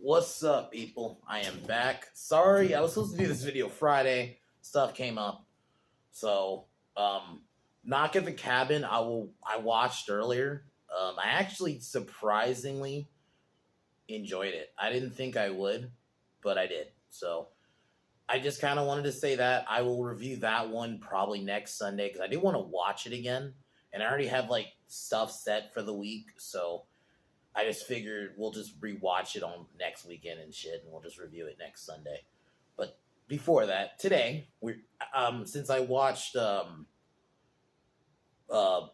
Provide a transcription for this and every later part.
What's up, people? I am back. Sorry, I was supposed to do this video Friday. Stuff came up. So, Knock at the Cabin, I watched earlier. I actually surprisingly enjoyed it. I didn't think I would, but I did. So, I just kind of wanted to say that I will review that one probably next Sunday because I do want to watch it again. And I already have like stuff set for the week, so I just figured we'll just rewatch it on next weekend and shit, and we'll just review it next Sunday. But before that, today we since I watched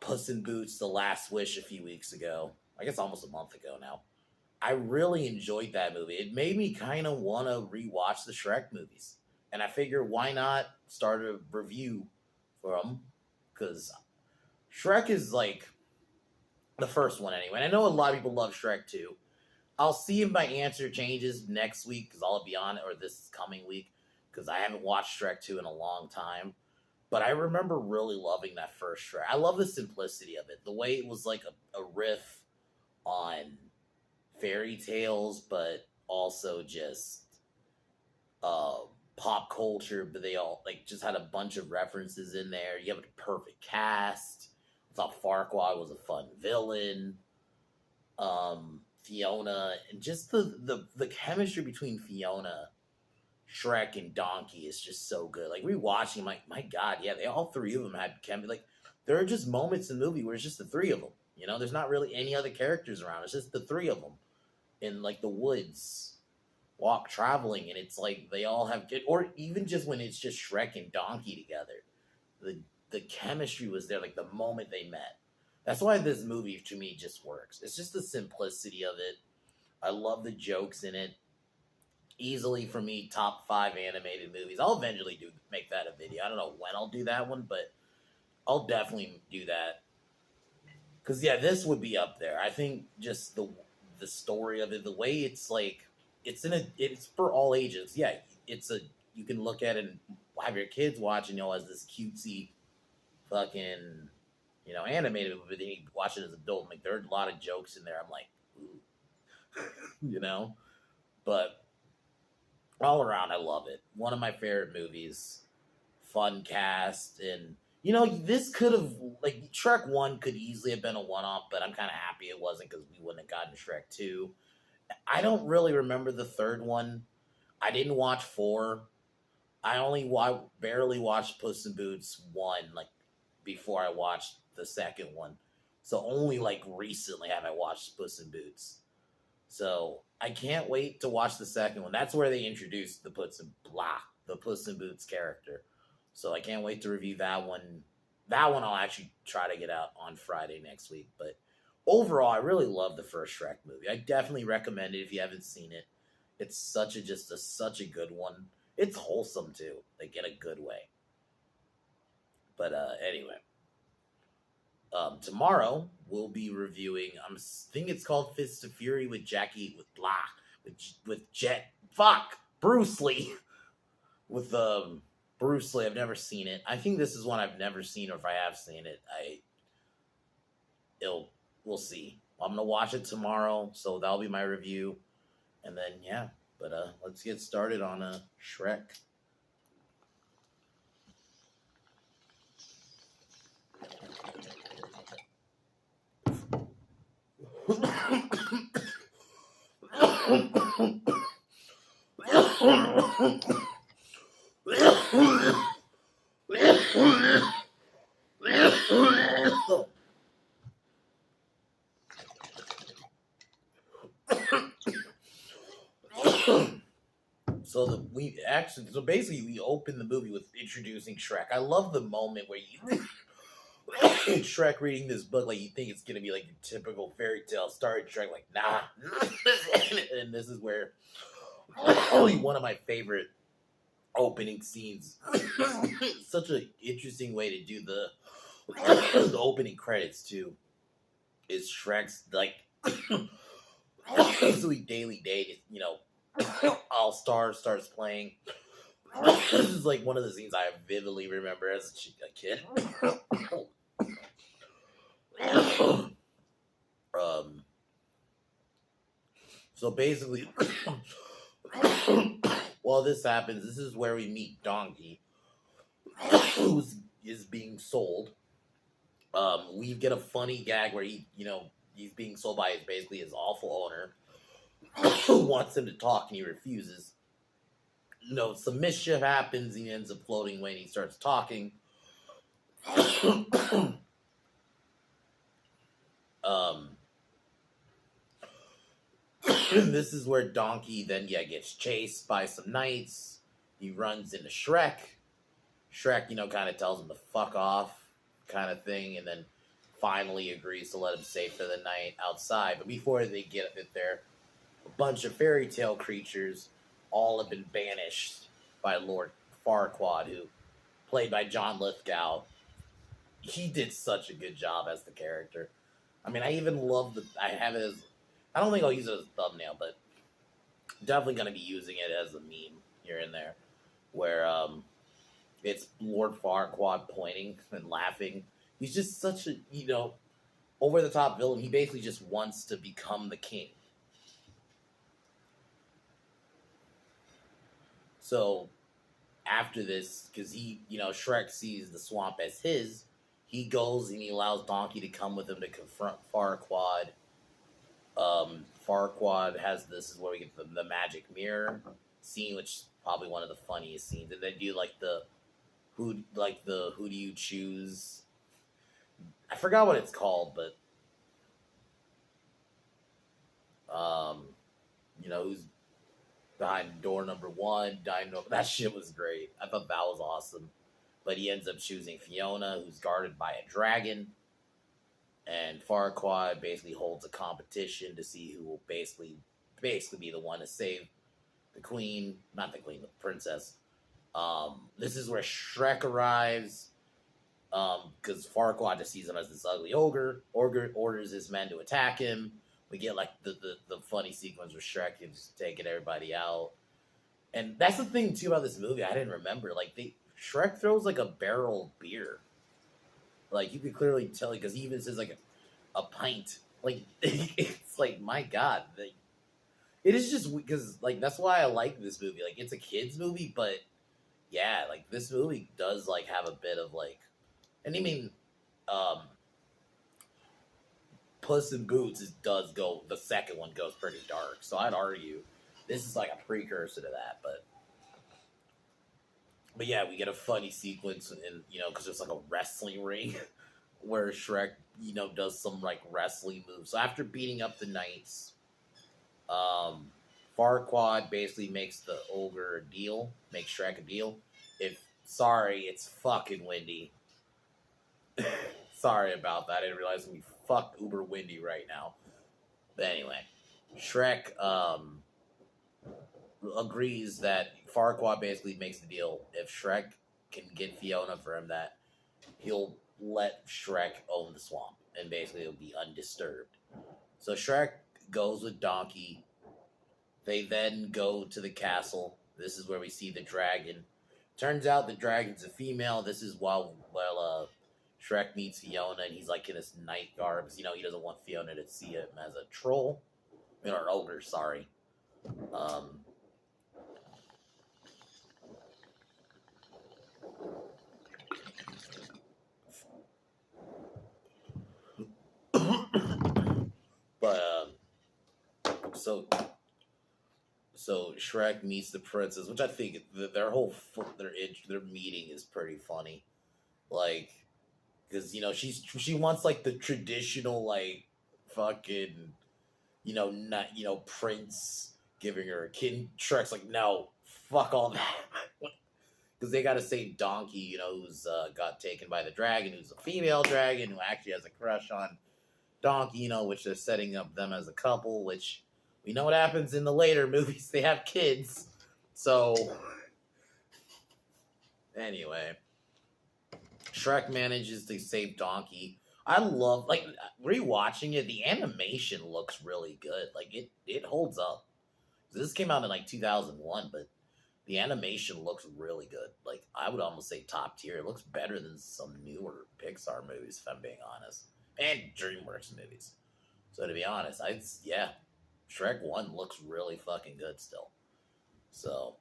Puss in Boots: The Last Wish a few weeks ago, I guess almost a month ago now. I really enjoyed that movie. It made me kind of want to rewatch the Shrek movies, and I figured why not start a review for them because Shrek is like the first one anyway. And I know a lot of people love Shrek too. I'll see if my answer changes next week because I'll be on it, or this coming week, because I haven't watched Shrek 2 in a long time. But I remember really loving that first Shrek. I love the simplicity of it. The way it was like a riff on fairy tales, but also just pop culture. But they all like just had a bunch of references in there. You have a perfect cast. I thought Farquaad was a fun villain. Fiona, and just the chemistry between Fiona, Shrek, and Donkey is just so good. Like rewatching, I'm like, my God, yeah, they all three of them had chemistry. Like there are just moments in the movie where it's just the three of them. You know, there's not really any other characters around. It's just the three of them in like the woods, traveling, and it's like they all have good. Or even just when it's just Shrek and Donkey together, the chemistry was there. Like the moment they met. That's why this movie to me just works. It's just the simplicity of it. I love the jokes in it. Easily for me, top 5 animated movies. I'll eventually make that a video. I don't know when I'll do that one, but I'll definitely do that. Cause yeah, this would be up there. I think just the story of it, the way it's like, it's for all ages. Yeah, you can look at it and have your kids watch, and as this cutesy fucking animated movie, but then you watch it as an adult. Like there are a lot of jokes in there. I'm like, ooh. But all around, I love it. One of my favorite movies. Fun cast, and this could have like Shrek 1 could easily have been a one-off, but I'm kind of happy it wasn't because we wouldn't have gotten Shrek 2. I don't really remember the third one. I didn't watch 4. I barely watched Puss in Boots 1, like before I watched the second one. So only like recently have I watched Puss in Boots. So I can't wait to watch the second one. That's where they introduced the Puss in Boots character. So I can't wait to review that one. That one I'll actually try to get out on Friday next week. But overall, I really love the first Shrek movie. I definitely recommend it if you haven't seen it. It's such a good one. It's wholesome too, like in a good way. But anyway, tomorrow we'll be reviewing. I think it's called Fist of Fury with Bruce Lee with Bruce Lee. I've never seen it. I think this is one I've never seen, or if I have seen it, we'll see. I'm gonna watch it tomorrow, so that'll be my review, and then yeah. But let's get started on Shrek. So basically we open the movie with introducing Shrek. I love the moment where you Shrek reading this book, like you think it's gonna be like a typical fairy tale. Started Shrek like, nah. And this is where only one of my favorite opening scenes. Such an interesting way to do the opening credits too. Is Shrek's like sweet daily date, All Stars starts playing. This is like one of the scenes I vividly remember as a kid. So basically, while this happens, this is where we meet Donkey, who is being sold. We get a funny gag where he's being sold by basically his awful owner, who wants him to talk and he refuses. Some mischief happens. He ends up floating away and he starts talking. um, this is where Donkey then gets chased by some knights. He runs into Shrek. Shrek, kind of tells him to fuck off, kind of thing, and then finally agrees to let him stay for the night outside. But before they get there, a bunch of fairy tale creatures all have been banished by Lord Farquaad, who played by John Lithgow. He did such a good job as the character. I mean, I even love I have it as, I don't think I'll use it as a thumbnail, but definitely going to be using it as a meme here and there, where it's Lord Farquaad pointing and laughing. He's just such a, over the top villain. He basically just wants to become the king. So after this, because Shrek sees the swamp as his, he goes and he allows Donkey to come with him to confront Farquaad. Farquaad has, this is where we get the magic mirror scene, which is probably one of the funniest scenes. And they do who do you choose? I forgot what it's called, but who's behind door number one, that shit was great. I thought that was awesome. But he ends up choosing Fiona, who's guarded by a dragon. And Farquaad basically holds a competition to see who will basically be the one to save the queen, not the queen, the princess. This is where Shrek arrives, because Farquaad just sees him as this ugly ogre. Orders his men to attack him. We get the funny sequence where Shrek is taking everybody out. And that's the thing too about this movie, I didn't remember. Shrek throws a barrel of beer. You could clearly tell, because he even says a pint. It's my God. It is just because that's why I like this movie. It's a kids movie, but yeah, this movie does have a bit of and I mean, Puss in Boots does go. The second one goes pretty dark, so I'd argue this is a precursor to that. But yeah, we get a funny sequence, and because there's a wrestling ring where Shrek does some wrestling moves. So after beating up the knights, Farquaad basically makes the ogre a deal, makes Shrek a deal. It's fucking windy. Sorry about that. I didn't realize we fuck uber windy right now. But anyway, Shrek agrees that Farquaad basically makes the deal. If Shrek can get Fiona for him, that he'll let Shrek own the swamp, and basically it'll be undisturbed. So Shrek goes with Donkey. They then go to the castle. This is where we see the dragon. Turns out the dragon's a female. This is while Shrek meets Fiona, and he's in his knight garb. He doesn't want Fiona to see him as a troll. Or ogre, sorry. So Shrek meets the princess, which I think their meeting is pretty funny. Because she wants the traditional fucking prince giving her a kid. Shrek's no, fuck all that. Because they got to save Donkey, who's got taken by the dragon, who's a female dragon who actually has a crush on Donkey, which they're setting up them as a couple, which we know what happens in the later movies. They have kids. So, anyway, Shrek manages to save Donkey. I love, rewatching it, the animation looks really good. It holds up. This came out in 2001, but the animation looks really good. I would almost say top tier. It looks better than some newer Pixar movies, if I'm being honest. And DreamWorks movies. So to be honest, Shrek 1 looks really fucking good still. So,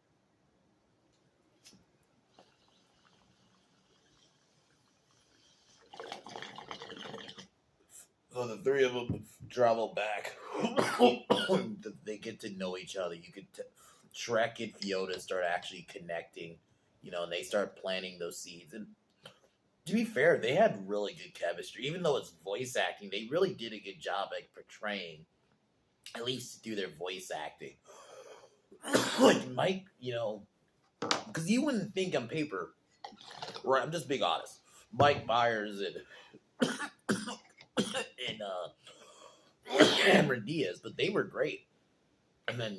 so the three of them travel back. They get to know each other. Shrek and Fiona start actually connecting, and they start planting those seeds. And to be fair, they had really good chemistry. Even though it's voice acting, they really did a good job at portraying, at least through their voice acting. Like Mike, because you wouldn't think on paper, right? I'm just being honest. Mike Myers and Cameron Diaz, but they were great. And then,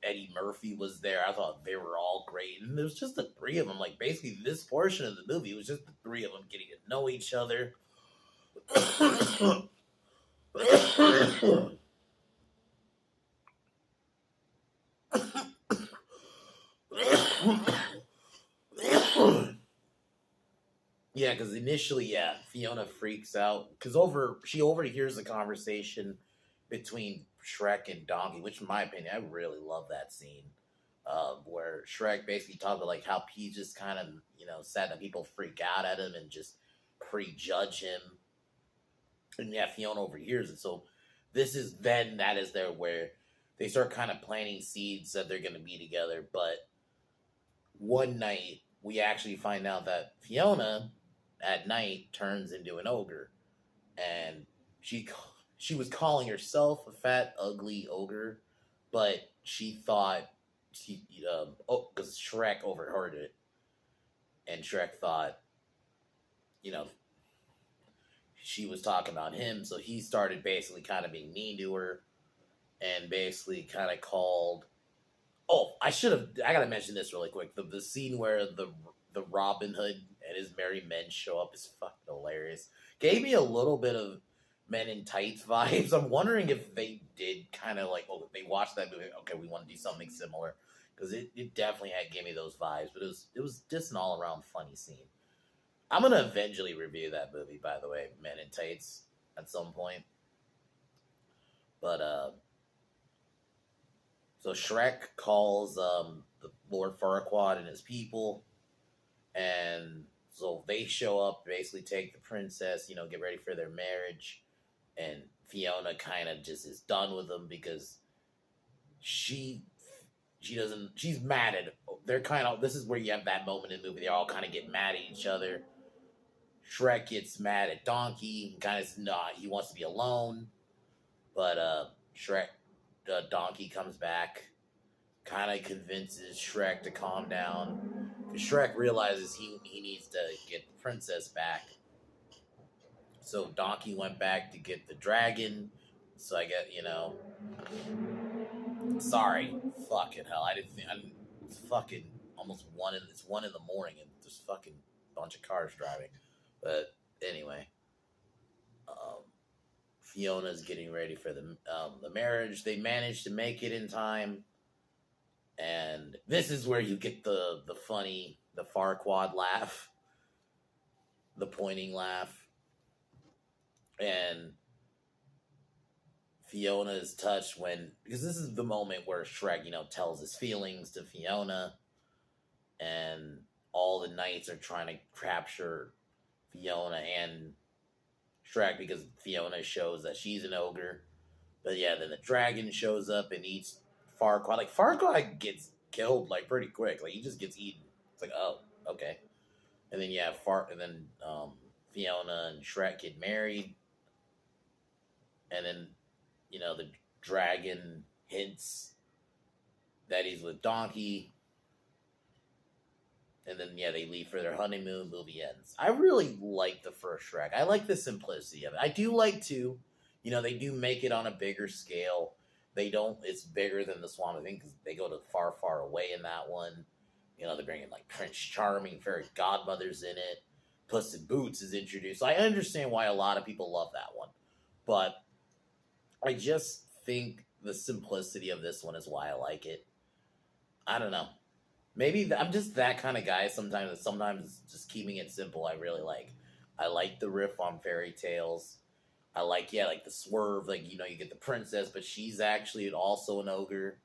Eddie Murphy was there. I thought they were all great. And there was just the three of them. Like, basically, this portion of the movie was just the three of them getting to know each other. Yeah, because initially, Fiona freaks out because she overhears the conversation between Shrek and Donkey, which, in my opinion, I really love that scene, where Shrek basically talked about like how he just kind of sad that people freak out at him and just prejudge him, and Fiona overhears it. So that is there where they start kind of planting seeds that they're going to be together. But one night we actually find out that Fiona at night turns into an ogre, and she was calling herself a fat, ugly ogre, but she thought because Shrek overheard it, and Shrek thought, she was talking about him, so he started basically kind of being mean to her, and basically kind of called. Oh, I gotta mention this really quick. The scene where the Robin Hood and his merry men show up is fucking hilarious. Gave me a little bit of Men in Tights vibes. I'm wondering if they did kind of like, they watched that movie. Okay, we want to do something similar, because it definitely gave me those vibes. But it was just an all around funny scene. I'm gonna eventually review that movie, by the way, Men in Tights, at some point. But so Shrek calls the Lord Farquaad and his people, and so they show up, basically take the princess, get ready for their marriage, and Fiona kind of just is done with them because she's mad at. They're kind of, this is where you have that moment in the movie. They all kind of get mad at each other. Shrek gets mad at Donkey, kind of he wants to be alone, but Donkey comes back, kind of convinces Shrek to calm down, because Shrek realizes he needs to get the princess back. So Donkey went back to get the dragon. So I get, sorry, fucking hell, it's fucking almost it's 1 in the morning, and there's fucking bunch of cars driving. But anyway, Fiona's getting ready for the marriage. They managed to make it in time, and this is where you get the funny, the Farquaad laugh, the pointing laugh, and Fiona is touched because this is the moment where Shrek, tells his feelings to Fiona, and all the knights are trying to capture Fiona and Shrek because Fiona shows that she's an ogre. But then the dragon shows up and eats Farquaad. Like, Farquaad gets killed, like, pretty quick. Like, he just gets eaten. It's like, oh, okay. And then, Fiona and Shrek get married. And then, the dragon hints that he's with Donkey. And then, they leave for their honeymoon. Movie ends. I really like the first Shrek. I like the simplicity of it. I do like 2. They do make it on a bigger scale. It's bigger than the Swamp Thing because they go to far, far away in that one. They bring in, like, Prince Charming, fairy godmothers in it. Puss in Boots is introduced. I understand why a lot of people love that one. But I just think the simplicity of this one is why I like it. I don't know. Maybe I'm just that kind of guy sometimes just keeping it simple I really like. I like the riff on fairy tales. I like, yeah, like the swerve, like you get the princess, but she's actually also an ogre.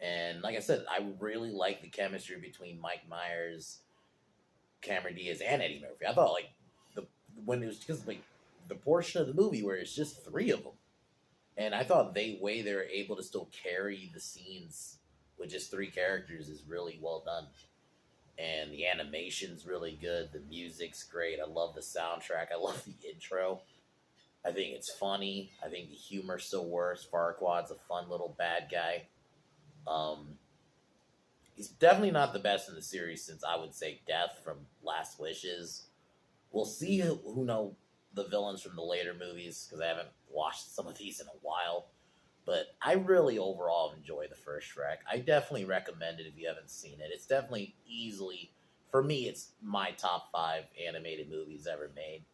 And like I said, I really like the chemistry between Mike Myers, Cameron Diaz, and Eddie Murphy. I thought like the when it was because like the portion of the movie where it's just three of them, and I thought they were able to still carry the scenes with just three characters is really well done. And the animation's really good. The music's great. I love the soundtrack. I love the intro. I think it's funny. I think the humor still works. Farquaad's a fun little bad guy. Um, he's definitely not the best in the series since I would say Death from Last Wishes. We'll see who know the villains from the later movies because I haven't watched some of these in a while. But I really overall enjoy the first Shrek. I definitely recommend it if you haven't seen it. It's definitely easily, for me, it's my top five animated movies ever made.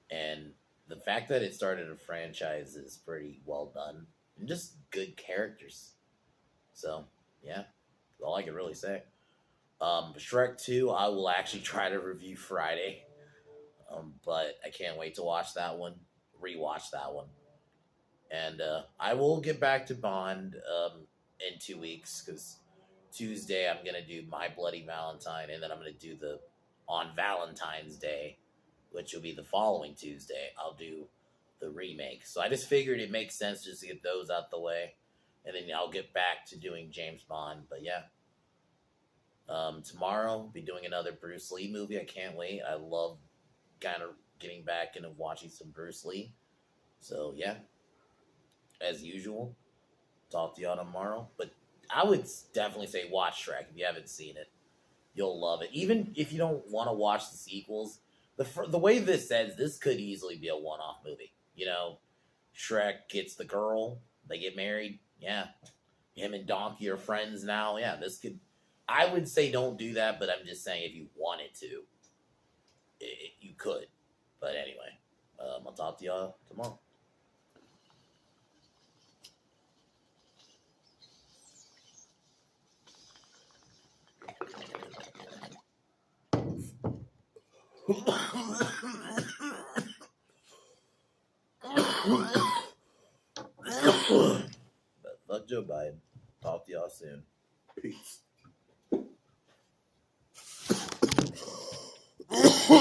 And the fact that it started a franchise is pretty well done. And just good characters. So, yeah, that's all I can really say. Shrek 2, I will actually try to review Friday. But I can't wait to watch that one, rewatch that one. And I will get back to Bond in 2 weeks because Tuesday I'm gonna do My Bloody Valentine, and then I'm gonna do the on Valentine's Day, which will be the following Tuesday. I'll do the remake. So I just figured it makes sense just to get those out the way, and then I'll get back to doing James Bond. But yeah, tomorrow I'll be doing another Bruce Lee movie. I can't wait. I love kind of getting back into watching some Bruce Lee. So yeah, as usual, talk to y'all tomorrow. But I would definitely say watch Shrek if you haven't seen it. You'll love it. Even if you don't want to watch the sequels, the way this says, this could easily be a one-off movie. Shrek gets the girl, they get married. Yeah, him and Donkey are friends now. Yeah, this could. I would say don't do that, but I'm just saying if you wanted to, you could. But anyway, I'll talk to y'all tomorrow. But fuck Joe Biden. Talk to y'all soon. Peace.